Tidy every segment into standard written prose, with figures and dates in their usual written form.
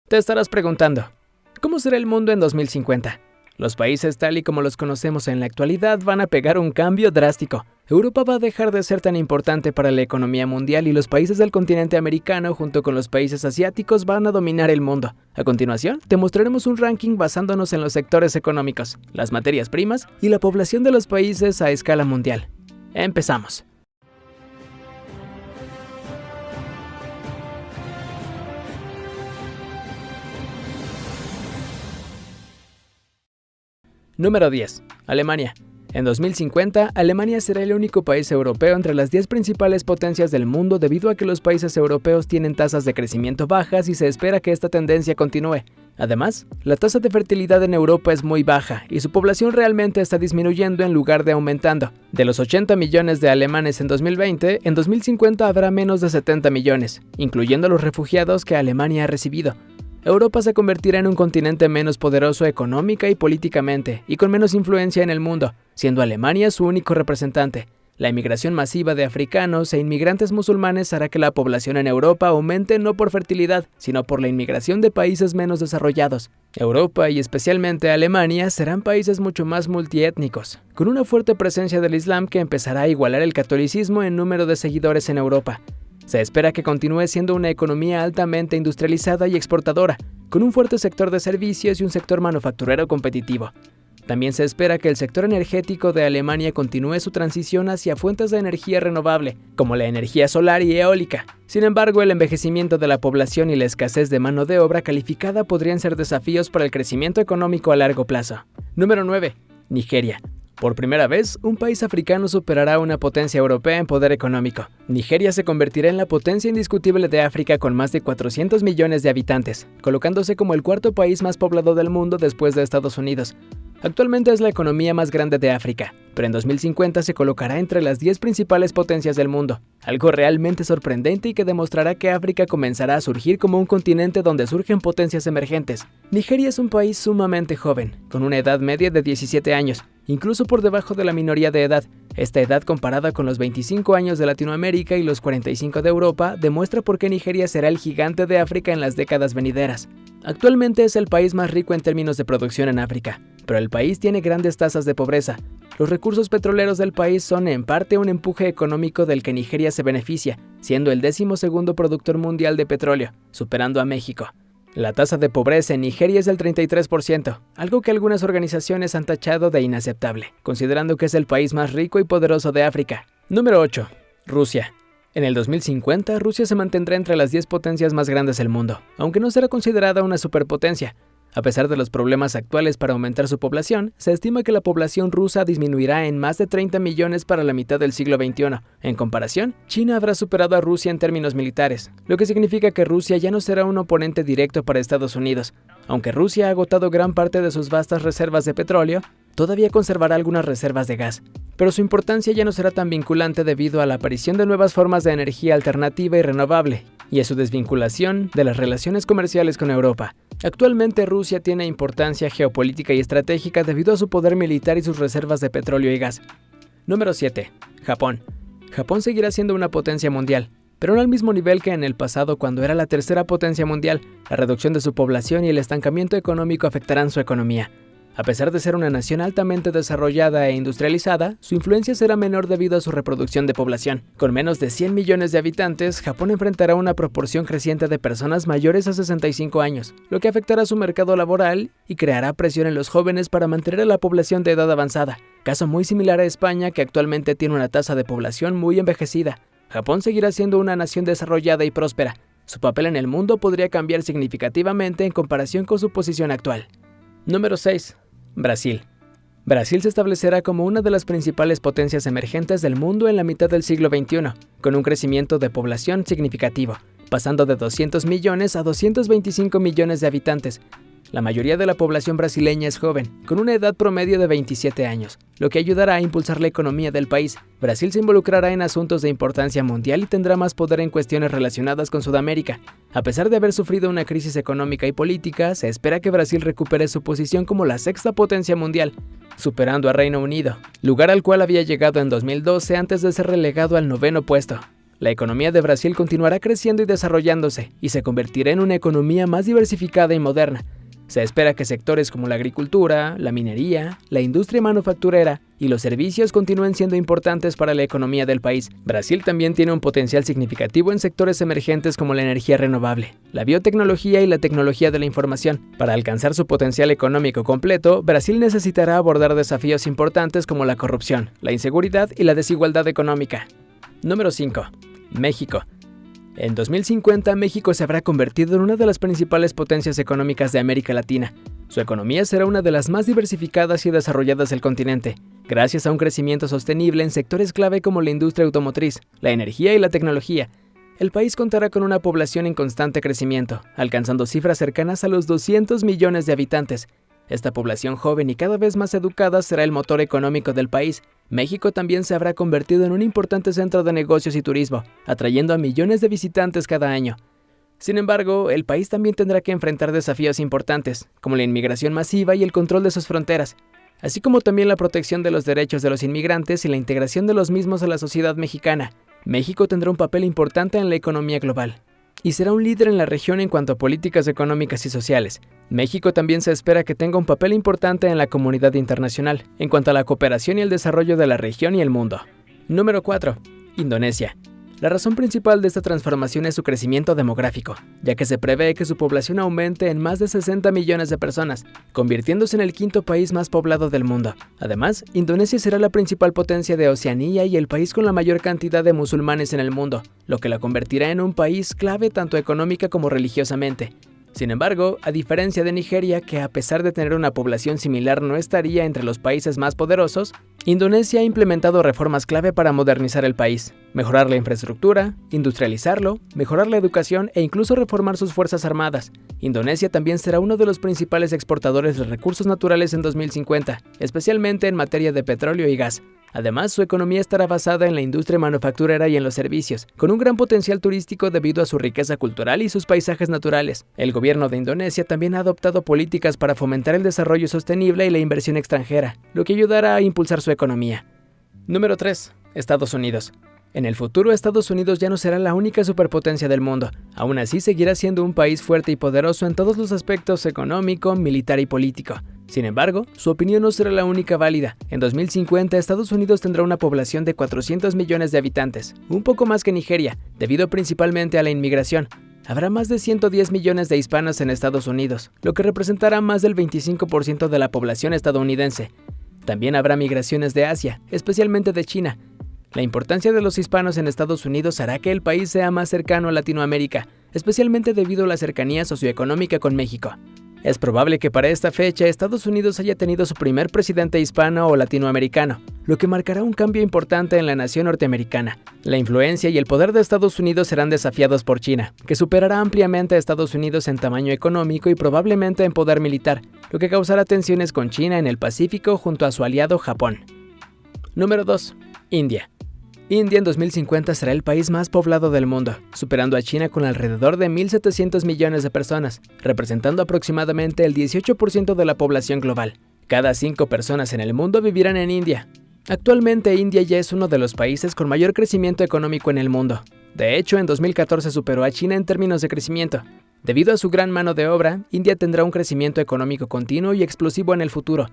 Te estarás preguntando, ¿cómo será el mundo en 2050? Los países tal y como los conocemos en la actualidad van a pegar un cambio drástico. Europa va a dejar de ser tan importante para la economía mundial y los países del continente americano junto con los países asiáticos van a dominar el mundo. A continuación, te mostraremos un ranking basándonos en los sectores económicos, las materias primas y la población de los países a escala mundial. Empezamos. Número 10. Alemania. En 2050, Alemania será el único país europeo entre las 10 principales potencias del mundo debido a que los países europeos tienen tasas de crecimiento bajas y se espera que esta tendencia continúe. Además, la tasa de fertilidad en Europa es muy baja y su población realmente está disminuyendo en lugar de aumentando. De los 80 millones de alemanes en 2020, en 2050 habrá menos de 70 millones, incluyendo los refugiados que Alemania ha recibido. Europa se convertirá en un continente menos poderoso económica y políticamente, y con menos influencia en el mundo, siendo Alemania su único representante. La inmigración masiva de africanos e inmigrantes musulmanes hará que la población en Europa aumente no por fertilidad, sino por la inmigración de países menos desarrollados. Europa y especialmente Alemania serán países mucho más multiétnicos, con una fuerte presencia del Islam que empezará a igualar el catolicismo en número de seguidores en Europa. Se espera que continúe siendo una economía altamente industrializada y exportadora, con un fuerte sector de servicios y un sector manufacturero competitivo. También se espera que el sector energético de Alemania continúe su transición hacia fuentes de energía renovable, como la energía solar y eólica. Sin embargo, el envejecimiento de la población y la escasez de mano de obra calificada podrían ser desafíos para el crecimiento económico a largo plazo. Número 9. Nigeria. Por primera vez, un país africano superará a una potencia europea en poder económico. Nigeria se convertirá en la potencia indiscutible de África con más de 400 millones de habitantes, colocándose como el cuarto país más poblado del mundo después de Estados Unidos. Actualmente es la economía más grande de África, pero en 2050 se colocará entre las 10 principales potencias del mundo, algo realmente sorprendente y que demostrará que África comenzará a surgir como un continente donde surgen potencias emergentes. Nigeria es un país sumamente joven, con una edad media de 17 años, incluso por debajo de la minoría de edad. Esta edad comparada con los 25 años de Latinoamérica y los 45 de Europa demuestra por qué Nigeria será el gigante de África en las décadas venideras. Actualmente es el país más rico en términos de producción en África, pero el país tiene grandes tasas de pobreza. Los recursos petroleros del país son en parte un empuje económico del que Nigeria se beneficia, siendo el 12º productor mundial de petróleo, superando a México. La tasa de pobreza en Nigeria es del 33%, algo que algunas organizaciones han tachado de inaceptable, considerando que es el país más rico y poderoso de África. Número 8. Rusia. En el 2050, Rusia se mantendrá entre las 10 potencias más grandes del mundo, aunque no será considerada una superpotencia. A pesar de los problemas actuales para aumentar su población, se estima que la población rusa disminuirá en más de 30 millones para la mitad del siglo XXI. En comparación, China habrá superado a Rusia en términos militares, lo que significa que Rusia ya no será un oponente directo para Estados Unidos. Aunque Rusia ha agotado gran parte de sus vastas reservas de petróleo, todavía conservará algunas reservas de gas. Pero su importancia ya no será tan vinculante debido a la aparición de nuevas formas de energía alternativa y renovable, y a su desvinculación de las relaciones comerciales con Europa. Actualmente Rusia tiene importancia geopolítica y estratégica debido a su poder militar y sus reservas de petróleo y gas. Número 7. Japón. Japón seguirá siendo una potencia mundial, pero no al mismo nivel que en el pasado cuando era la tercera potencia mundial. La reducción de su población y el estancamiento económico afectarán su economía. A pesar de ser una nación altamente desarrollada e industrializada, su influencia será menor debido a su reproducción de población. Con menos de 100 millones de habitantes, Japón enfrentará una proporción creciente de personas mayores a 65 años, lo que afectará su mercado laboral y creará presión en los jóvenes para mantener a la población de edad avanzada. Caso muy similar a España, que actualmente tiene una tasa de población muy envejecida. Japón seguirá siendo una nación desarrollada y próspera. Su papel en el mundo podría cambiar significativamente en comparación con su posición actual. Número 6. Brasil. Brasil se establecerá como una de las principales potencias emergentes del mundo en la mitad del siglo XXI, con un crecimiento de población significativo, pasando de 200 millones a 225 millones de habitantes. La mayoría de la población brasileña es joven, con una edad promedio de 27 años, lo que ayudará a impulsar la economía del país. Brasil se involucrará en asuntos de importancia mundial y tendrá más poder en cuestiones relacionadas con Sudamérica. A pesar de haber sufrido una crisis económica y política, se espera que Brasil recupere su posición como la sexta potencia mundial, superando a Reino Unido, lugar al cual había llegado en 2012 antes de ser relegado al 9º puesto. La economía de Brasil continuará creciendo y desarrollándose, y se convertirá en una economía más diversificada y moderna. Se espera que sectores como la agricultura, la minería, la industria manufacturera y los servicios continúen siendo importantes para la economía del país. Brasil también tiene un potencial significativo en sectores emergentes como la energía renovable, la biotecnología y la tecnología de la información. Para alcanzar su potencial económico completo, Brasil necesitará abordar desafíos importantes como la corrupción, la inseguridad y la desigualdad económica. Número 5. México. En 2050, México se habrá convertido en una de las principales potencias económicas de América Latina. Su economía será una de las más diversificadas y desarrolladas del continente, gracias a un crecimiento sostenible en sectores clave como la industria automotriz, la energía y la tecnología. El país contará con una población en constante crecimiento, alcanzando cifras cercanas a los 200 millones de habitantes. Esta población joven y cada vez más educada será el motor económico del país. México también se habrá convertido en un importante centro de negocios y turismo, atrayendo a millones de visitantes cada año. Sin embargo, el país también tendrá que enfrentar desafíos importantes, como la inmigración masiva y el control de sus fronteras, así como también la protección de los derechos de los inmigrantes y la integración de los mismos a la sociedad mexicana. México tendrá un papel importante en la economía global y será un líder en la región en cuanto a políticas económicas y sociales. México también se espera que tenga un papel importante en la comunidad internacional, en cuanto a la cooperación y el desarrollo de la región y el mundo. Número 4. Indonesia. La razón principal de esta transformación es su crecimiento demográfico, ya que se prevé que su población aumente en más de 60 millones de personas, convirtiéndose en el quinto país más poblado del mundo. Además, Indonesia será la principal potencia de Oceanía y el país con la mayor cantidad de musulmanes en el mundo, lo que la convertirá en un país clave tanto económica como religiosamente. Sin embargo, a diferencia de Nigeria, que a pesar de tener una población similar no estaría entre los países más poderosos, Indonesia ha implementado reformas clave para modernizar el país, mejorar la infraestructura, industrializarlo, mejorar la educación e incluso reformar sus fuerzas armadas. Indonesia también será uno de los principales exportadores de recursos naturales en 2050, especialmente en materia de petróleo y gas. Además, su economía estará basada en la industria manufacturera y en los servicios, con un gran potencial turístico debido a su riqueza cultural y sus paisajes naturales. El gobierno de Indonesia también ha adoptado políticas para fomentar el desarrollo sostenible y la inversión extranjera, lo que ayudará a impulsar su economía. Número 3. Estados Unidos. En el futuro, Estados Unidos ya no será la única superpotencia del mundo. Aún así, seguirá siendo un país fuerte y poderoso en todos los aspectos económico, militar y político. Sin embargo, su opinión no será la única válida. En 2050, Estados Unidos tendrá una población de 400 millones de habitantes, un poco más que Nigeria, debido principalmente a la inmigración. Habrá más de 110 millones de hispanos en Estados Unidos, lo que representará más del 25% de la población estadounidense. También habrá migraciones de Asia, especialmente de China. La importancia de los hispanos en Estados Unidos hará que el país sea más cercano a Latinoamérica, especialmente debido a la cercanía socioeconómica con México. Es probable que para esta fecha Estados Unidos haya tenido su primer presidente hispano o latinoamericano, lo que marcará un cambio importante en la nación norteamericana. La influencia y el poder de Estados Unidos serán desafiados por China, que superará ampliamente a Estados Unidos en tamaño económico y probablemente en poder militar, lo que causará tensiones con China en el Pacífico junto a su aliado Japón. Número 2. India. India en 2050 será el país más poblado del mundo, superando a China con alrededor de 1.700 millones de personas, representando aproximadamente el 18% de la población global. Cada 5 personas en el mundo vivirán en India. Actualmente India ya es uno de los países con mayor crecimiento económico en el mundo. De hecho, en 2014 superó a China en términos de crecimiento. Debido a su gran mano de obra, India tendrá un crecimiento económico continuo y explosivo en el futuro.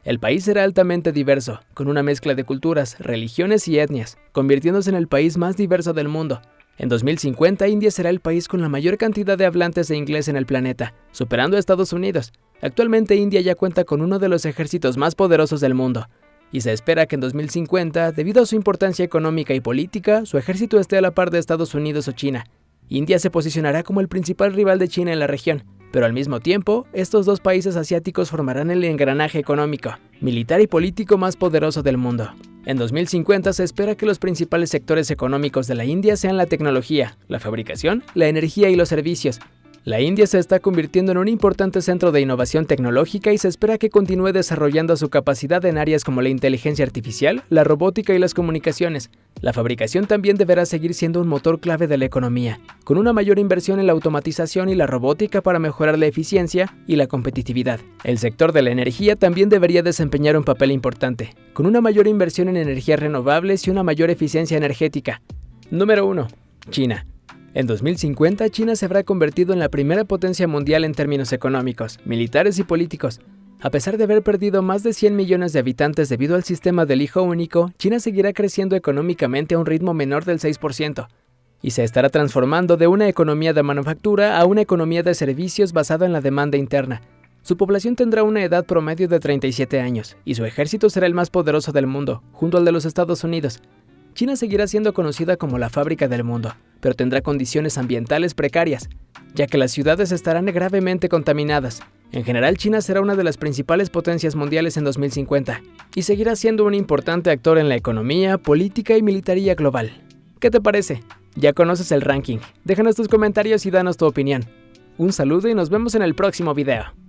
El país será altamente diverso, con una mezcla de culturas, religiones y etnias, convirtiéndose en el país más diverso del mundo. En 2050, India será el país con la mayor cantidad de hablantes de inglés en el planeta, superando a Estados Unidos. Actualmente, India ya cuenta con uno de los ejércitos más poderosos del mundo, y se espera que en 2050, debido a su importancia económica y política, su ejército esté a la par de Estados Unidos o China. India se posicionará como el principal rival de China en la región, pero al mismo tiempo, estos dos países asiáticos formarán el engranaje económico, militar y político más poderoso del mundo. En 2050 se espera que los principales sectores económicos de la India sean la tecnología, la fabricación, la energía y los servicios. La India se está convirtiendo en un importante centro de innovación tecnológica y se espera que continúe desarrollando su capacidad en áreas como la inteligencia artificial, la robótica y las comunicaciones. La fabricación también deberá seguir siendo un motor clave de la economía, con una mayor inversión en la automatización y la robótica para mejorar la eficiencia y la competitividad. El sector de la energía también debería desempeñar un papel importante, con una mayor inversión en energías renovables y una mayor eficiencia energética. Número 1. China. En 2050, China se habrá convertido en la primera potencia mundial en términos económicos, militares y políticos. A pesar de haber perdido más de 100 millones de habitantes debido al sistema del hijo único, China seguirá creciendo económicamente a un ritmo menor del 6%, y se estará transformando de una economía de manufactura a una economía de servicios basada en la demanda interna. Su población tendrá una edad promedio de 37 años, y su ejército será el más poderoso del mundo, junto al de los Estados Unidos. China seguirá siendo conocida como la fábrica del mundo, pero tendrá condiciones ambientales precarias, ya que las ciudades estarán gravemente contaminadas. En general, China será una de las principales potencias mundiales en 2050, y seguirá siendo un importante actor en la economía, política y militaría global. ¿Qué te parece? ¿Ya conoces el ranking? Déjanos tus comentarios y danos tu opinión. Un saludo y nos vemos en el próximo video.